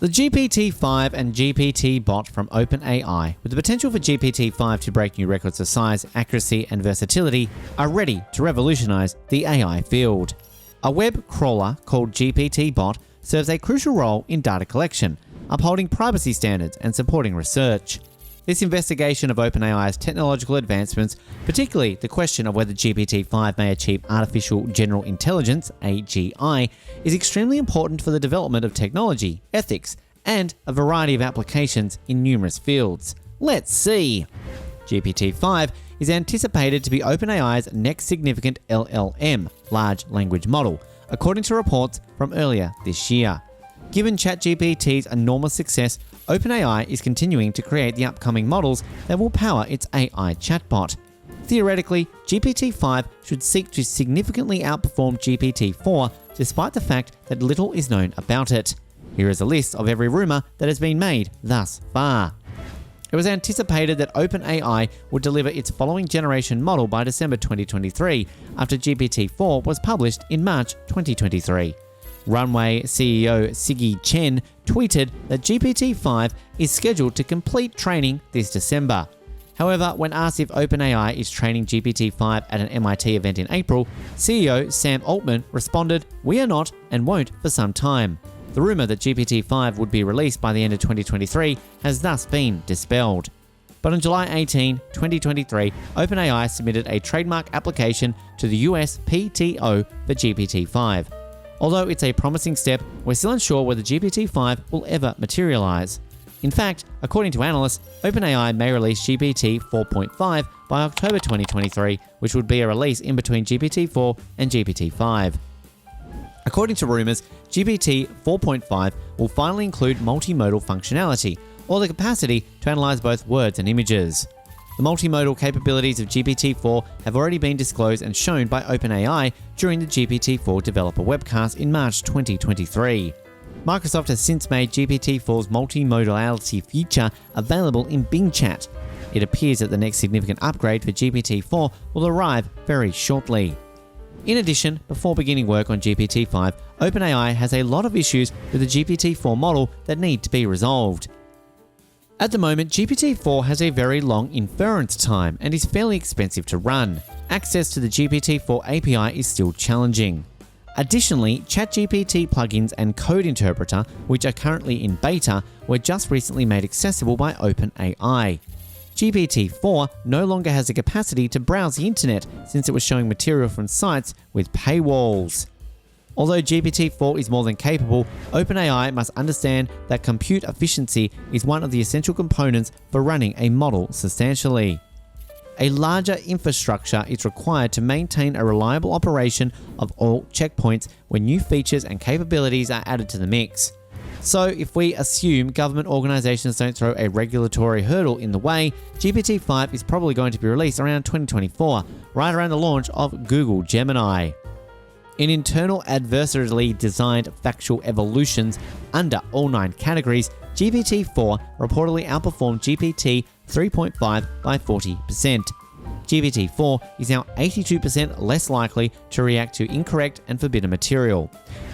The GPT-5 and GPTBot from OpenAI, with the potential for GPT-5 to break new records for size, accuracy, and versatility, are ready to revolutionize the AI field. A web crawler called GPTBot serves a crucial role in data collection, upholding privacy standards and supporting research. This investigation of OpenAI's technological advancements, particularly the question of whether GPT-5 may achieve artificial general intelligence, AGI, is extremely important for the development of technology, ethics, and a variety of applications in numerous fields. Let's see. GPT-5 is anticipated to be OpenAI's next significant LLM, large language model, according to reports from earlier this year. Given ChatGPT's enormous success, OpenAI is continuing to create the upcoming models that will power its AI chatbot. Theoretically, GPT-5 should seek to significantly outperform GPT-4, despite the fact that little is known about it. Here is a list of every rumor that has been made thus far. It was anticipated that OpenAI would deliver its following generation model by December 2023, after GPT-4 was published in March 2023. Runway CEO Siggy Chen tweeted that GPT-5 is scheduled to complete training this December. However, when asked if OpenAI is training GPT-5 at an MIT event in April, CEO Sam Altman responded, "We are not and won't for some time." The rumor that GPT-5 would be released by the end of 2023 has thus been dispelled. But on July 18, 2023, OpenAI submitted a trademark application to the USPTO for GPT-5. Although it's a promising step, we're still unsure whether GPT-5 will ever materialize. In fact, according to analysts, OpenAI may release GPT 4.5 by October 2023, which would be a release in between GPT-4 and GPT-5. According to rumors, GPT 4.5 will finally include multimodal functionality, or the capacity to analyze both words and images. The multimodal capabilities of GPT-4 have already been disclosed and shown by OpenAI during the GPT-4 developer webcast in March 2023. Microsoft has since made GPT-4's multimodality feature available in Bing Chat. It appears that the next significant upgrade for GPT-4 will arrive very shortly. In addition, before beginning work on GPT-5, OpenAI has a lot of issues with the GPT-4 model that need to be resolved. At the moment, GPT-4 has a very long inference time and is fairly expensive to run. Access to the GPT-4 API is still challenging. Additionally, ChatGPT plugins and code interpreter, which are currently in beta, were just recently made accessible by OpenAI. GPT-4 no longer has the capacity to browse the internet since it was showing material from sites with paywalls. Although GPT-4 is more than capable, OpenAI must understand that compute efficiency is one of the essential components for running a model substantially. A larger infrastructure is required to maintain a reliable operation of all checkpoints when new features and capabilities are added to the mix. So if we assume government organizations don't throw a regulatory hurdle in the way, GPT-5 is probably going to be released around 2024, right around the launch of Google Gemini. In internal adversarially designed factual evolutions under all 9 categories, GPT-4 reportedly outperformed GPT 3.5 by 40%. GPT-4 is now 82% less likely to react to incorrect and forbidden material.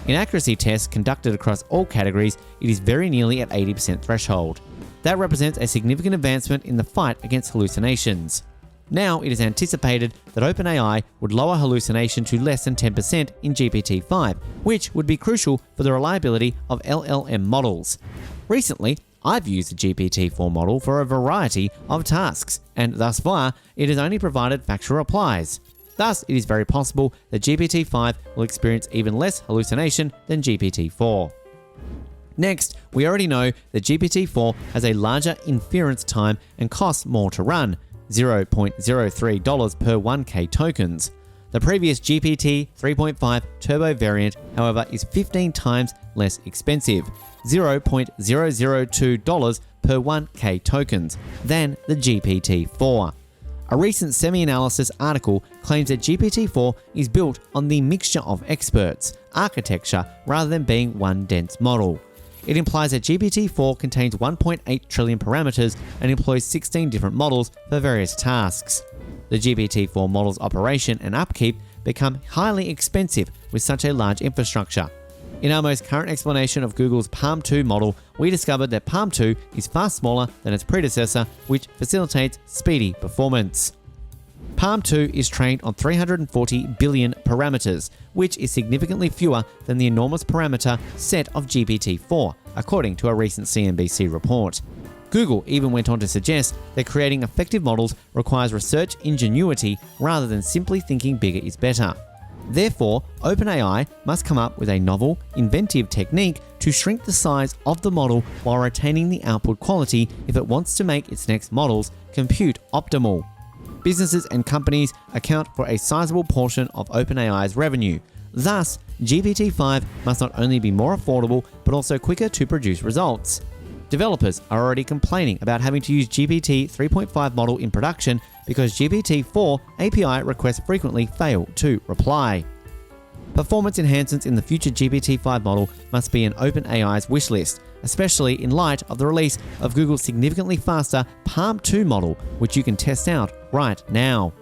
In accuracy tests conducted across all categories, it is very nearly at 80% threshold. That represents a significant advancement in the fight against hallucinations. Now it is anticipated that OpenAI would lower hallucination to less than 10% in GPT-5, which would be crucial for the reliability of LLM models. Recently, I've used the GPT-4 model for a variety of tasks, and thus far, it has only provided factual replies. Thus, it is very possible that GPT-5 will experience even less hallucination than GPT-4. Next, we already know that GPT-4 has a larger inference time and costs more to run, $0.03 per 1K tokens. The previous GPT 3.5 Turbo variant, however, is 15 times less expensive, $0.002 per 1K tokens, than the GPT-4. A recent semi-analysis article claims that GPT-4 is built on the mixture of experts architecture rather than being one dense model. It implies that GPT-4 contains 1.8 trillion parameters and employs 16 different models for various tasks. The GPT-4 model's operation and upkeep become highly expensive with such a large infrastructure. In our most current explanation of Google's Palm 2 model, we discovered that Palm 2 is far smaller than its predecessor, which facilitates speedy performance. Palm 2 is trained on 340 billion parameters, which is significantly fewer than the enormous parameter set of GPT-4, according to a recent CNBC report. Google even went on to suggest that creating effective models requires research ingenuity rather than simply thinking bigger is better. Therefore, OpenAI must come up with a novel, inventive technique to shrink the size of the model while retaining the output quality if it wants to make its next models compute optimal. Businesses and companies account for a sizable portion of OpenAI's revenue. Thus, GPT-5 must not only be more affordable, but also quicker to produce results. Developers are already complaining about having to use GPT 3.5 model in production because GPT-4 API requests frequently fail to reply. Performance enhancements in the future GPT-5 model must be in OpenAI's wishlist, especially in light of the release of Google's significantly faster Palm 2 model, which you can test out right now.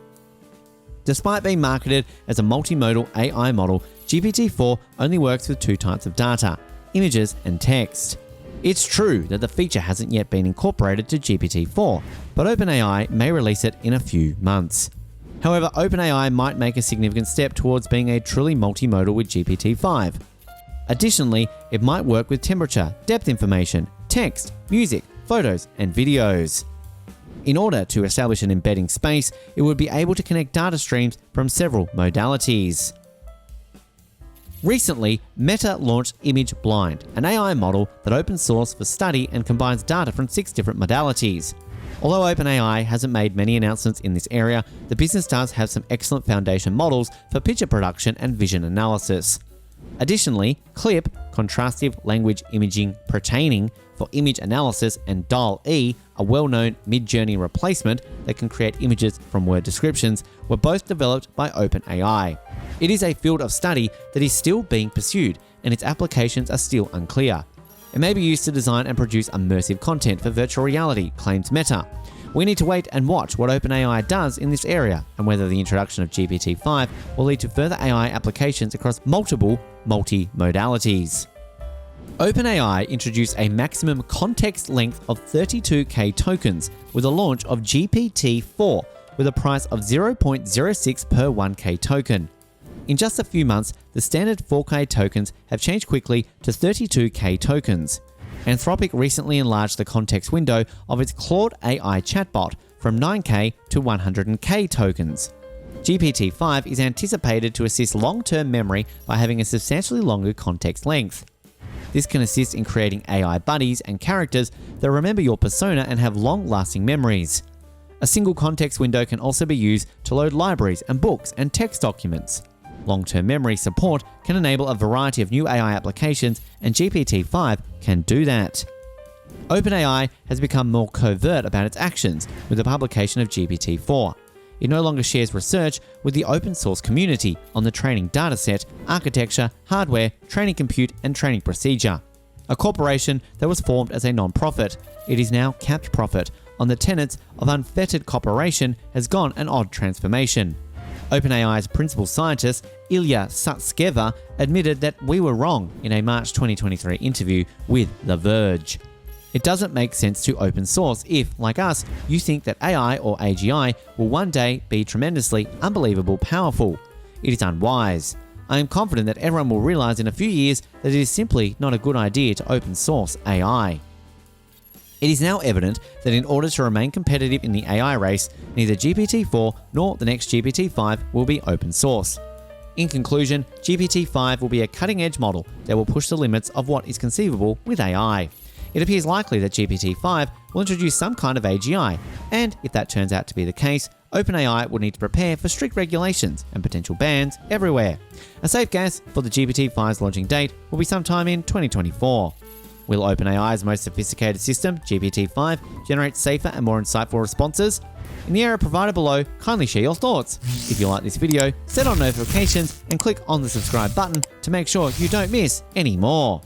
Despite being marketed as a multimodal AI model, GPT-4 only works with two types of data: images and text. It's true that the feature hasn't yet been incorporated to GPT-4, but OpenAI may release it in a few months. However, OpenAI might make a significant step towards being a truly multimodal with GPT-5. Additionally, it might work with temperature, depth information, text, music, photos, and videos. In order to establish an embedding space, it would be able to connect data streams from several modalities. Recently, Meta launched Image Blind, an AI model that open source for study and combines data from 6 different modalities. Although OpenAI hasn't made many announcements in this area, the business does have some excellent foundation models for picture production and vision analysis. Additionally, CLIP, Contrastive Language Imaging Pertaining, for image analysis, and DALL-E, a well-known mid-journey replacement that can create images from word descriptions, were both developed by OpenAI. It is a field of study that is still being pursued, and its applications are still unclear. It may be used to design and produce immersive content for virtual reality, claims Meta. We need to wait and watch what OpenAI does in this area, and whether the introduction of GPT-5 will lead to further AI applications across multiple multi-modalities. OpenAI introduced a maximum context length of 32K tokens with the launch of GPT-4 with a price of 0.06 per 1K token. In just a few months, the standard 4K tokens have changed quickly to 32K tokens. Anthropic recently enlarged the context window of its Claude AI chatbot from 9K to 100K tokens. GPT-5 is anticipated to assist long-term memory by having a substantially longer context length. This can assist in creating AI buddies and characters that remember your persona and have long-lasting memories. A single context window can also be used to load libraries and books and text documents. Long-term memory support can enable a variety of new AI applications, and GPT-5 can do that. OpenAI has become more covert about its actions with the publication of GPT-4. It no longer shares research with the open source community on the training dataset, architecture, hardware, training compute, and training procedure. A corporation that was formed as a non-profit, it is now capped profit on the tenets of unfettered cooperation has gone an odd transformation. OpenAI's principal scientist, Ilya Sutskever, admitted that we were wrong in a March 2023 interview with The Verge. It doesn't make sense to open source if, like us, you think that AI or AGI will one day be tremendously, unbelievable powerful. It is unwise. I am confident that everyone will realize in a few years that it is simply not a good idea to open source AI. It is now evident that in order to remain competitive in the AI race, neither GPT-4 nor the next GPT-5 will be open source. In conclusion, GPT-5 will be a cutting-edge model that will push the limits of what is conceivable with AI. It appears likely that GPT-5 will introduce some kind of AGI, and if that turns out to be the case, OpenAI will need to prepare for strict regulations and potential bans everywhere. A safe guess for the GPT-5's launching date will be sometime in 2024. Will OpenAI's most sophisticated system, GPT-5, generate safer and more insightful responses? In the area provided below, kindly share your thoughts. If you like this video, set on notifications and click on the subscribe button to make sure you don't miss any more.